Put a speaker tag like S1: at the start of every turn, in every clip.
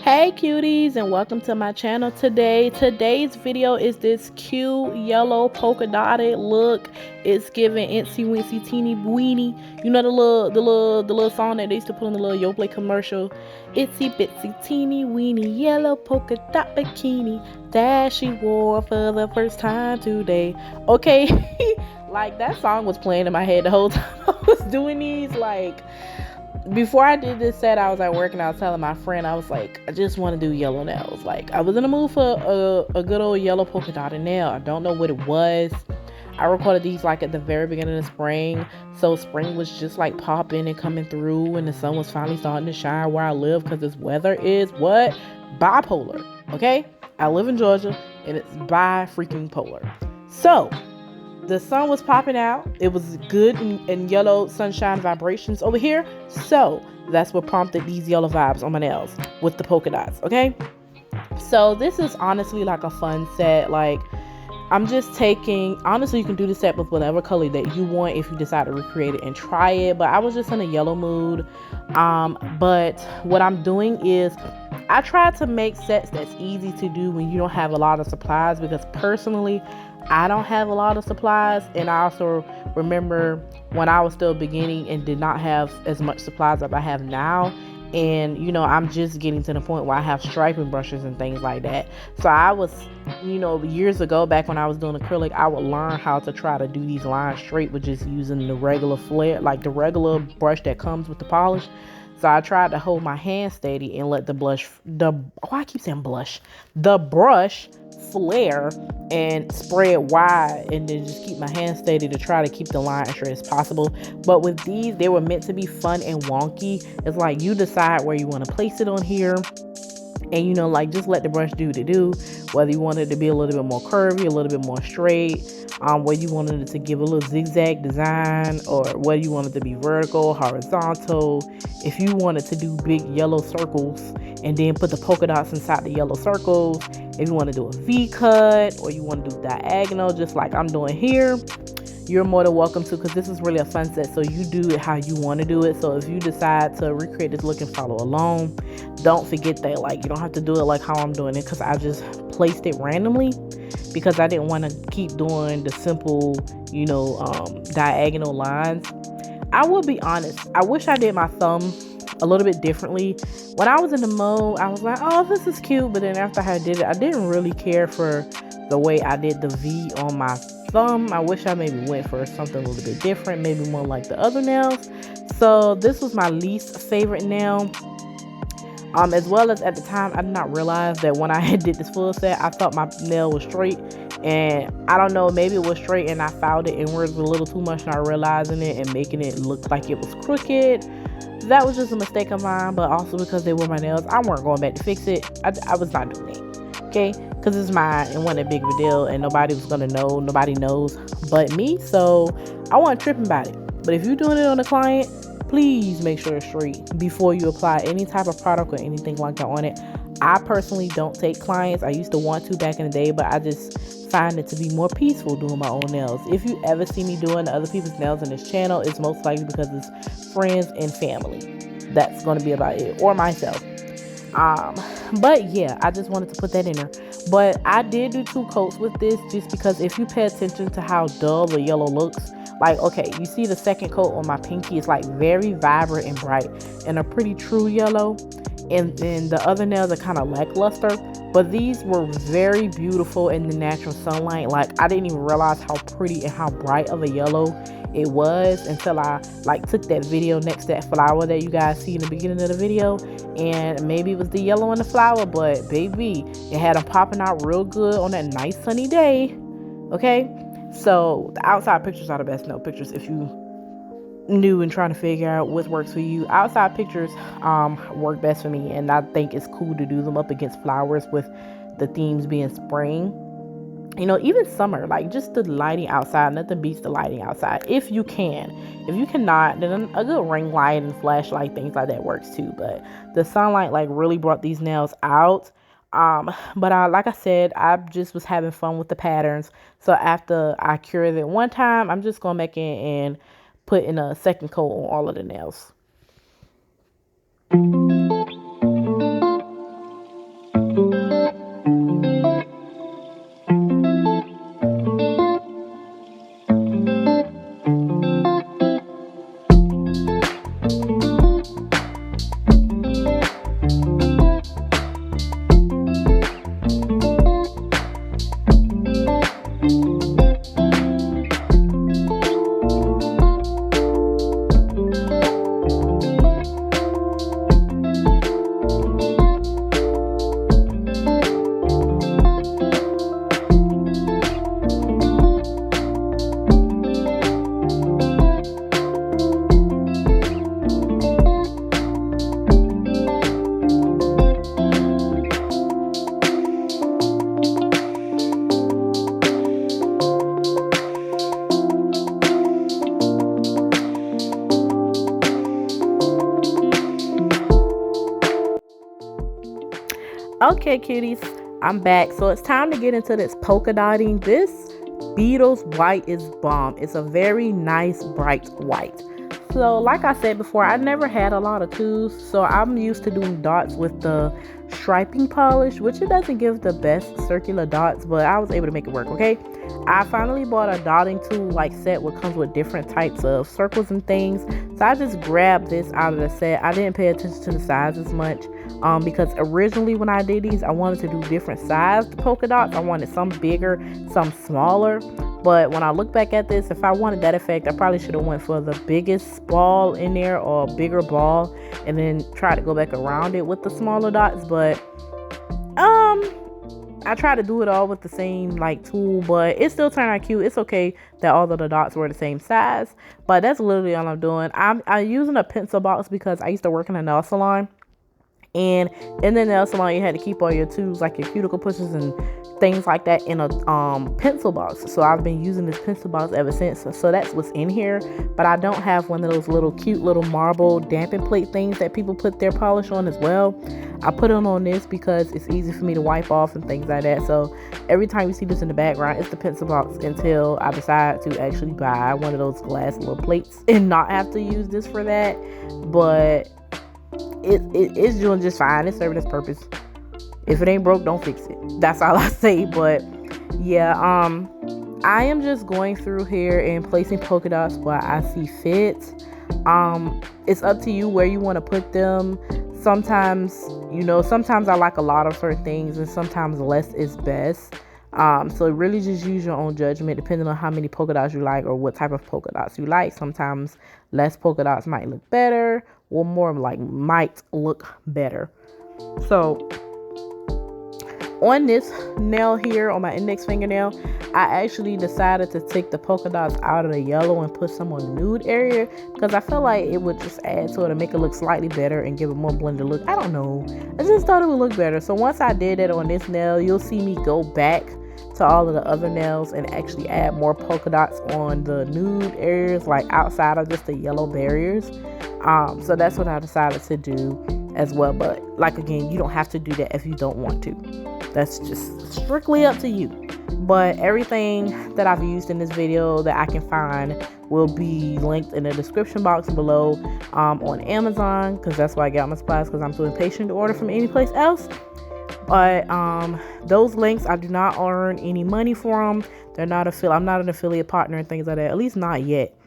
S1: Hey cuties, and welcome to my channel today. Today's video is this cute yellow polka dotted look. It's giving Itsy Wincy Teeny Weeny. You know the little song that they used to put on the little Yoplait commercial. Itsy Bitsy Teeny Weeny yellow polka dot bikini that she wore for the first time today. Okay, like that song was playing in my head the whole time I was doing these. Like, before I did this set, I was at work and I was telling my friend, I was like, I just want to do yellow nails. Like, I was in the mood for a good old yellow polka dotted nail. I don't know what it was. I recorded these like at the very beginning of spring. So spring was just like popping and coming through, and the sun was finally starting to shine where I live, because this weather is what? Bipolar. Okay? I live in Georgia and it's bi-freaking polar. So the sun was popping out. It was good and yellow sunshine vibrations over here. So that's what prompted these yellow vibes on my nails with the polka dots. Okay. So this is honestly like a fun set. Like, I'm just taking, honestly, you can do the set with whatever color that you want if you decide to recreate it and try it. But I was just in a yellow mood. But what I'm doing is I try to make sets that's easy to do when you don't have a lot of supplies, because personally, I don't have a lot of supplies. And I also remember when I was still beginning and did not have as much supplies as I have now. And, you know, I'm just getting to the point where I have striping brushes and things like that. So I was, you know, years ago, back when I was doing acrylic, I would learn how to try to do these lines straight with just using the regular flare, like the regular brush that comes with the polish. So I tried to hold my hand steady and let the brush flare and spread wide, and then just keep my hand steady to try to keep the line as straight as possible. But with these, they were meant to be fun and wonky. It's like you decide where you want to place it on here, and, you know, like, just let the brush do what it do, whether you want it to be a little bit more curvy, a little bit more straight, whether you wanted it to give a little zigzag design, or whether you wanted it to be vertical, horizontal. If you wanted to do big yellow circles and then put the polka dots inside the yellow circles, if you want to do a V cut, or you want to do diagonal, just like I'm doing here, you're more than welcome to, because this is really a fun set. So you do it how you want to do it. So if you decide to recreate this look and follow along, don't forget that, like, you don't have to do it like how I'm doing it, because I just placed it randomly, because I didn't want to keep doing the simple, you know, diagonal lines. I will be honest, I wish I did my thumb a little bit differently. When I was in the mode, I was like, oh, this is cute. But then after I did it, I didn't really care for the way I did the V on my thumb. I wish I maybe went for something a little bit different, maybe more like the other nails. So this was my least favorite nail. As well as, at the time, I did not realize that when I did this full set, I thought my nail was straight, and I don't know, maybe it was straight and I filed it inwards a little too much, not realizing it and making it look like it was crooked. That was just a mistake of mine, but also because they were my nails, I weren't going back to fix it. I was not doing it, okay? Because it's mine and wasn't a big of a deal, and nobody was gonna know. Nobody knows but me, so I wasn't tripping about it. But if you're doing it on a client, please make sure it's straight before you apply any type of product or anything like that on it. I personally don't take clients. I used to want to back in the day, but I just find it to be more peaceful doing my own nails. If you ever see me doing other people's nails on this channel, it's most likely because it's friends and family. That's going to be about it, or myself. But yeah, I just wanted to put that in there. But I did do 2 coats with this, just because if you pay attention to how dull the yellow looks, like, okay, you see the second coat on my pinky, it's like very vibrant and bright and a pretty true yellow, and then the other nails are kind of lackluster. But these were very beautiful in the natural sunlight. Like, I didn't even realize how pretty and how bright of a yellow it was until I like took that video next to that flower that you guys see in the beginning of the video, and maybe it was the yellow in the flower, but baby, it had them popping out real good on that nice sunny day. Okay, so the outside pictures are the best nail pictures if you new and trying to figure out what works for you. Outside pictures work best for me, and I think it's cool to do them up against flowers with the themes being spring, you know, even summer. Like, just the lighting outside, nothing beats the lighting outside if you can. If you cannot, then a good ring light and flashlight, things like that works too. But the sunlight like really brought these nails out. But like I said, I just was having fun with the patterns. So after I cured it one time, I'm just going back in and put in a second coat on all of the nails. Okay, cuties, I'm back. So it's time to get into this polka dotting. This Beetles white is bomb. It's a very nice bright white. So like I said before, I never had a lot of tools, so I'm used to doing dots with the striping polish, which it doesn't give the best circular dots, but I was able to make it work. Okay, I finally bought a dotting tool like set, which comes with different types of circles and things. So I just grabbed this out of the set. I didn't pay attention to the size as much, because originally when I did these, I wanted to do different sized polka dots. I wanted some bigger, some smaller. But when I look back at this, if I wanted that effect, I probably should have went for the biggest ball in there or a bigger ball and then try to go back around it with the smaller dots. But I tried to do it all with the same like tool, but it still turned out cute. It's okay that all of the dots were the same size, but that's literally all I'm doing. I'm using a pencil box because I used to work in a nail salon. And in the nail salon, you had to keep all your tools, like your cuticle pushers and things like that, in a pencil box. So I've been using this pencil box ever since. So that's what's in here. But I don't have one of those little cute little marble damping plate things that people put their polish on as well. I put them on this because it's easy for me to wipe off and things like that. So every time you see this in the background, it's the pencil box until I decide to actually buy one of those glass little plates and not have to use this for that. But it's doing just fine. It's serving its purpose. If it ain't broke, don't fix it. That's all I say. But yeah, I am just going through here and placing polka dots where I see fit. It's up to you where you want to put them. Sometimes I like a lot of certain things, and sometimes less is best. So really just use your own judgment depending on how many polka dots you like or what type of polka dots you like. Sometimes less polka dots might look better, or more like might look better. So on this nail here, on my index fingernail, I actually decided to take the polka dots out of the yellow and put some on the nude area because I felt like it would just add to it and make it look slightly better and give it more blended look. I don't know. I just thought it would look better. So once I did that on this nail, you'll see me go back to all of the other nails and actually add more polka dots on the nude areas, like outside of just the yellow barriers. So that's what I decided to do as well. But like, again, you don't have to do that if you don't want to. That's just strictly up to you. But everything that I've used in this video that I can find will be linked in the description box below, on Amazon, because that's where I got my supplies, because I'm too impatient to order from any place else. But those links, I do not earn any money for them. I'm not an affiliate partner and things like that, at least not yet.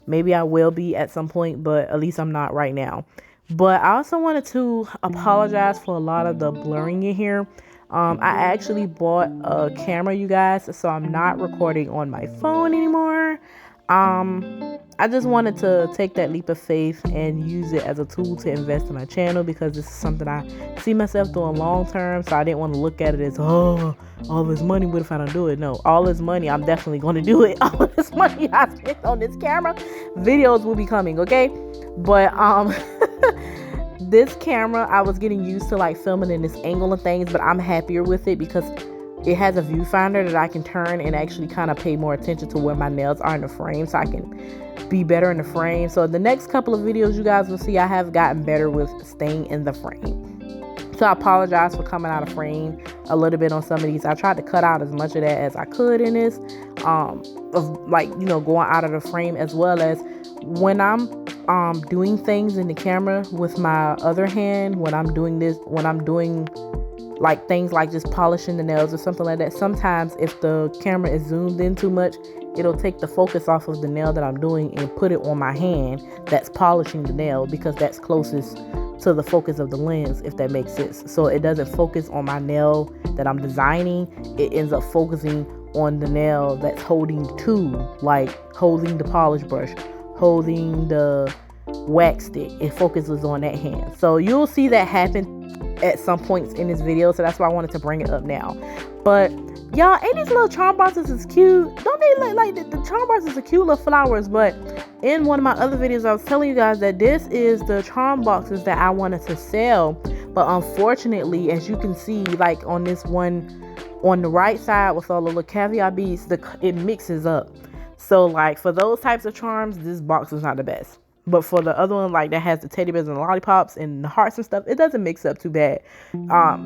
S1: Maybe I will be at some point, but at least I'm not right now. But I also wanted to apologize for a lot of the blurring in here. I actually bought a camera, you guys, so I'm not recording on my phone anymore. I just wanted to take that leap of faith and use it as a tool to invest in my channel, because this is something I see myself doing long term. So I didn't want to look at it as, oh, all this money, what if I don't do it? No, all this money, I'm definitely going to do it. All this money I spent on this camera, videos will be coming, okay? But this camera, I was getting used to like filming in this angle and things, but I'm happier with it because it has a viewfinder that I can turn and actually kind of pay more attention to where my nails are in the frame, so I can be better in the frame. So the next couple of videos you guys will see, I have gotten better with staying in the frame. So I apologize for coming out of frame a little bit on some of these. I tried to cut out as much of that as I could in this, of like, you know, going out of the frame, as well as when I'm doing things in the camera with my other hand, when I'm doing like things like just polishing the nails or something like that. Sometimes if the camera is zoomed in too much, it'll take the focus off of the nail that I'm doing and put it on my hand that's polishing the nail, because that's closest to the focus of the lens, if that makes sense. So it doesn't focus on my nail that I'm designing. It ends up focusing on the nail that's holding the tool, like holding the polish brush, holding the wax stick. It focuses on that hand. So you'll see that happen at some points in this video, so that's why I wanted to bring it up now. But y'all, ain't these little charm boxes is cute? Don't they look like the charm boxes are cute little flowers? But in one of my other videos, I was telling you guys that this is the charm boxes that I wanted to sell. But unfortunately, as you can see, like on this one on the right side with all the little caviar beads, it mixes up. So like for those types of charms, this box is not the best. But for the other one, like that has the teddy bears and the lollipops and the hearts and stuff, it doesn't mix up too bad.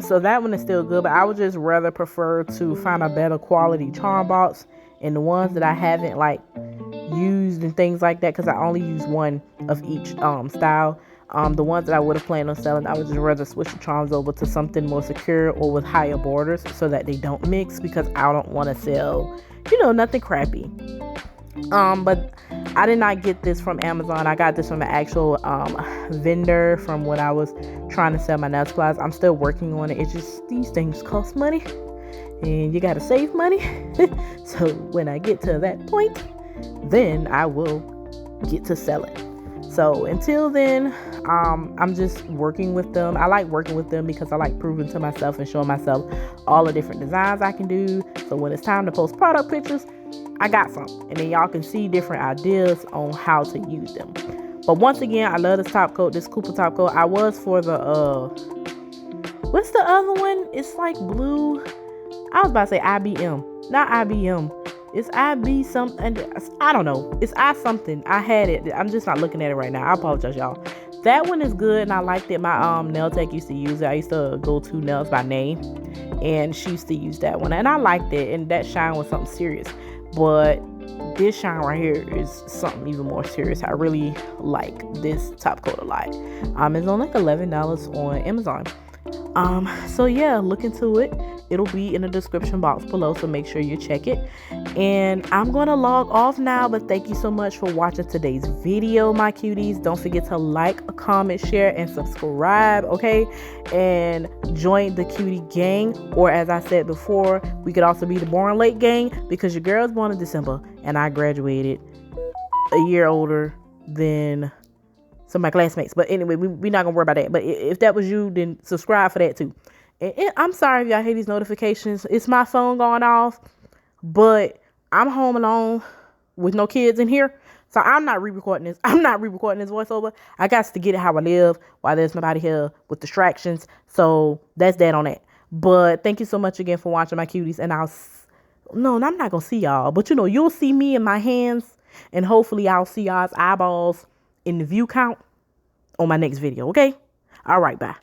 S1: So that one is still good, but I would just rather prefer to find a better quality charm box. And the ones that I haven't like used and things like that, because I only use one of each style. The ones that I would have planned on selling, I would just rather switch the charms over to something more secure or with higher borders so that they don't mix, because I don't want to sell, you know, nothing crappy. But I did not get this from Amazon. I got this from an actual vendor from when I was trying to sell my nail supplies. I'm still working on it. It's just these things cost money and you gotta save money. So when I get to that point, then I will get to selling. So until then, I'm just working with them. I like working with them because I like proving to myself and showing myself all the different designs I can do. So when it's time to post product pictures, I got some, and then y'all can see different ideas on how to use them. But once again, I love this top coat, this Cooper top coat. I was for the what's the other one? It's like blue. I was about to say IBM, not IBM. It's IB something. I don't know. It's I something. I had it. I'm just not looking at it right now. I apologize, y'all. That one is good, and I liked it. My nail tech used to use it. I used to go to Nails by Name, and she used to use that one, and I liked it. And that shine was something serious. But this shine right here is something even more serious. I really like this top coat a lot. It's only like $11 on Amazon. So yeah, look into it. It'll be in the description box below, so make sure you check it. And I'm gonna log off now, but thank you so much for watching today's video, my cuties. Don't forget to like, comment, share, and subscribe, okay? And join the cutie gang, or as I said before, we could also be the born late gang, because your girl's born in December and I graduated a year older than some of my classmates. But anyway, we're not gonna worry about that. But if that was you, then subscribe for that too. And I'm sorry if y'all hate these notifications. It's my phone going off, but I'm home alone with no kids in here, so I'm not re-recording this. I'm not re-recording this voiceover. I got to get it how I live while there's nobody here with distractions. So that's that on that. But thank you so much again for watching, my cuties. And I'm not gonna see y'all, but you know, you'll see me in my hands, and hopefully I'll see y'all's eyeballs in the view count on my next video. Okay. All right. Bye.